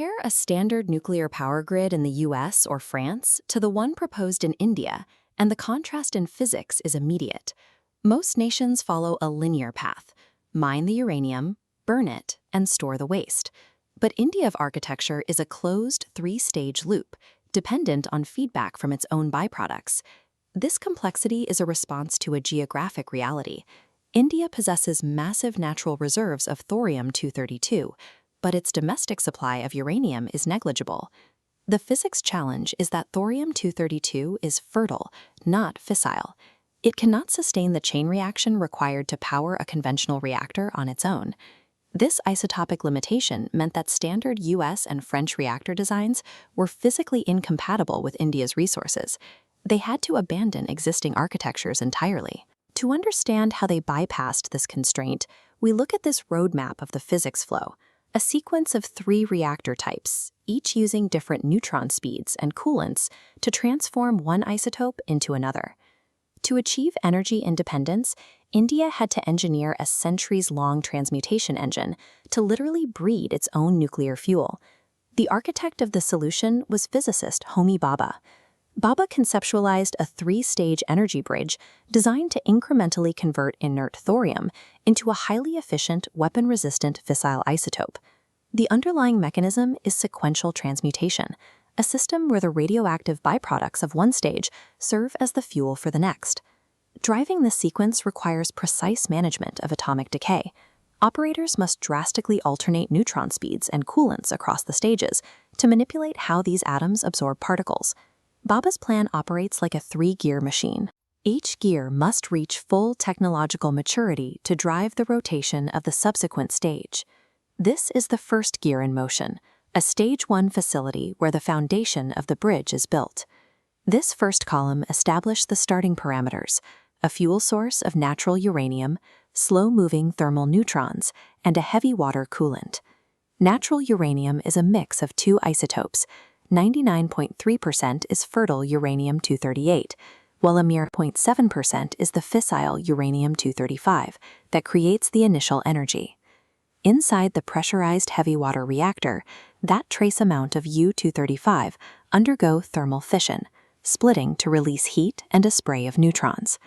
Compare a standard nuclear power grid in the US or France to the one proposed in India, and the contrast in physics is immediate. Most nations follow a linear path: mine the uranium, burn it, and store the waste. But India's architecture is a closed three-stage loop, dependent on feedback from its own byproducts. This complexity is a response to a geographic reality. India possesses massive natural reserves of thorium-232, but its domestic supply of uranium is negligible. The physics challenge is that thorium-232 is fertile, not fissile. It cannot sustain the chain reaction required to power a conventional reactor on its own. This isotopic limitation meant that standard US and French reactor designs were physically incompatible with India's resources. They had to abandon existing architectures entirely. To understand how they bypassed this constraint, we look at this roadmap of the physics flow, a sequence of 3 reactor types, each using different neutron speeds and coolants to transform one isotope into another. To achieve energy independence, India had to engineer a centuries-long transmutation engine to literally breed its own nuclear fuel. The architect of the solution was physicist Homi Bhabha. Bhabha conceptualized a 3-stage energy bridge designed to incrementally convert inert thorium into a highly efficient, weapon-resistant fissile isotope. The underlying mechanism is sequential transmutation, a system where the radioactive byproducts of one stage serve as the fuel for the next. Driving this sequence requires precise management of atomic decay. Operators must drastically alternate neutron speeds and coolants across the stages to manipulate how these atoms absorb particles. Bhabha's plan operates like a 3-gear machine. Each gear must reach full technological maturity to drive the rotation of the subsequent stage. This is the first gear in motion, a Stage 1 facility where the foundation of the bridge is built. This first column established the starting parameters: a fuel source of natural uranium, slow-moving thermal neutrons, and a heavy water coolant. Natural uranium is a mix of 2 isotopes. 99.3% is fertile uranium-238, while a mere 0.7% is the fissile uranium-235 that creates the initial energy. Inside the pressurized heavy water reactor, that trace amount of U-235 undergo thermal fission, splitting to release heat and a spray of neutrons.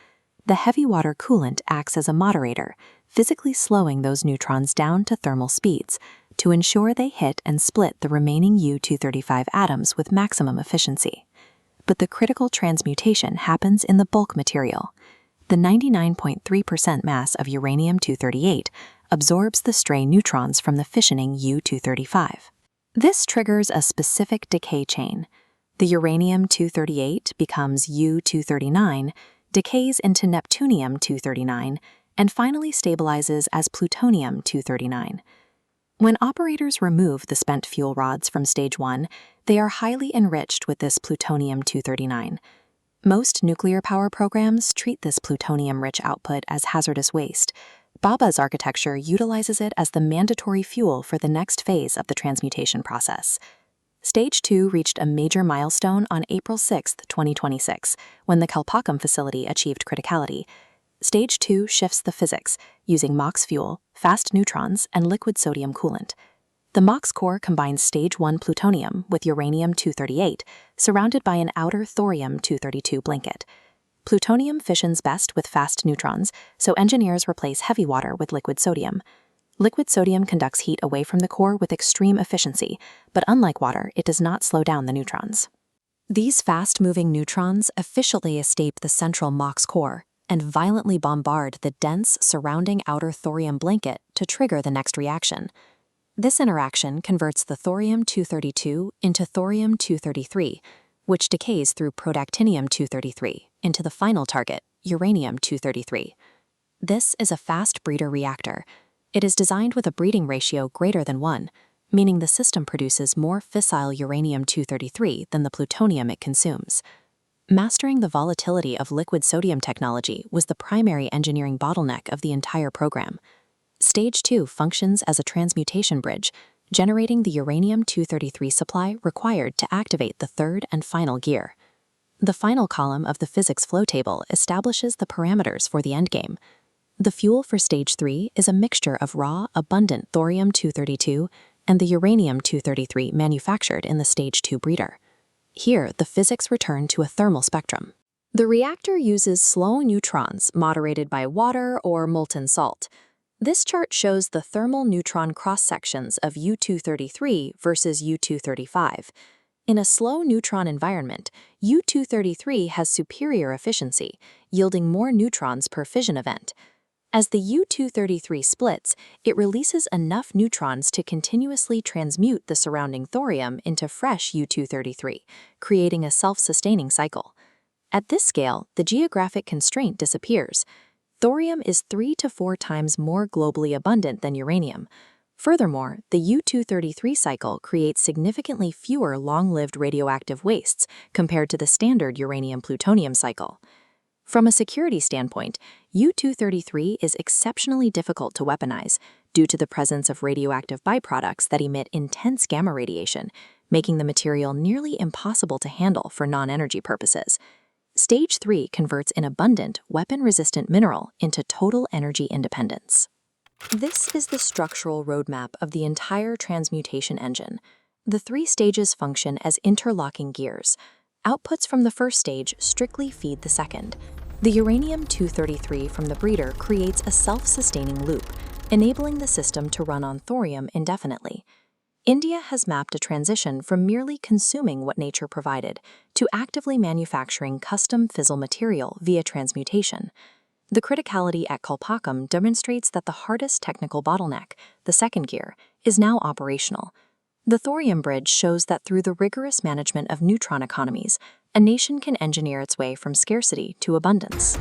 The heavy water coolant acts as a moderator, physically slowing those neutrons down to thermal speeds to ensure they hit and split the remaining U-235 atoms with maximum efficiency. But the critical transmutation happens in the bulk material. The 99.3% mass of uranium-238 absorbs the stray neutrons from the fissioning U-235. This triggers a specific decay chain. The uranium-238 becomes U-239, decays into neptunium-239, and finally stabilizes as plutonium-239. When operators remove the spent fuel rods from Stage 1, they are highly enriched with this plutonium-239. Most nuclear power programs treat this plutonium-rich output as hazardous waste. Bhabha's architecture utilizes it as the mandatory fuel for the next phase of the transmutation process. Stage 2 reached a major milestone on April 6, 2026, when the Kalpakkam facility achieved criticality. Stage 2 shifts the physics, using MOX fuel, fast neutrons, and liquid sodium coolant. The MOX core combines Stage 1 plutonium with uranium-238, surrounded by an outer thorium-232 blanket. Plutonium fissions best with fast neutrons, so engineers replace heavy water with liquid sodium. Liquid sodium conducts heat away from the core with extreme efficiency, but unlike water, it does not slow down the neutrons. These fast-moving neutrons efficiently escape the central MOX core and violently bombard the dense surrounding outer thorium blanket to trigger the next reaction. This interaction converts the thorium-232 into thorium-233, which decays through protactinium-233 into the final target, uranium-233. This is a fast breeder reactor. It is designed with a breeding ratio greater than 1, meaning the system produces more fissile uranium-233 than the plutonium it consumes. Mastering the volatility of liquid sodium technology was the primary engineering bottleneck of the entire program. Stage 2 functions as a transmutation bridge, generating the uranium-233 supply required to activate the third and final gear. The final column of the physics flow table establishes the parameters for the endgame. The fuel for Stage 3 is a mixture of raw, abundant thorium-232, and the uranium-233 manufactured in the Stage 2 breeder. Here, the physics return to a thermal spectrum. The reactor uses slow neutrons moderated by water or molten salt. This chart shows the thermal neutron cross-sections of U-233 versus U-235. In a slow neutron environment, U-233 has superior efficiency, yielding more neutrons per fission event. As the U-233 splits, it releases enough neutrons to continuously transmute the surrounding thorium into fresh U-233, creating a self-sustaining cycle. At this scale, the geographic constraint disappears. Thorium is 3 to 4 times more globally abundant than uranium. Furthermore, the U-233 cycle creates significantly fewer long-lived radioactive wastes compared to the standard uranium-plutonium cycle. From a security standpoint, U-233 is exceptionally difficult to weaponize due to the presence of radioactive byproducts that emit intense gamma radiation, making the material nearly impossible to handle for non-energy purposes. Stage 3 converts an abundant, weapon-resistant mineral into total energy independence. This is the structural roadmap of the entire transmutation engine. The 3 stages function as interlocking gears. Outputs from the first stage strictly feed the second. The uranium-233 from the breeder creates a self-sustaining loop, enabling the system to run on thorium indefinitely. India has mapped a transition from merely consuming what nature provided to actively manufacturing custom fissile material via transmutation. The Criticality at Kalpakkam demonstrates that the hardest technical bottleneck, the second gear, is now operational. The Thorium Bridge shows that through the rigorous management of neutron economies, a nation can engineer its way from scarcity to abundance.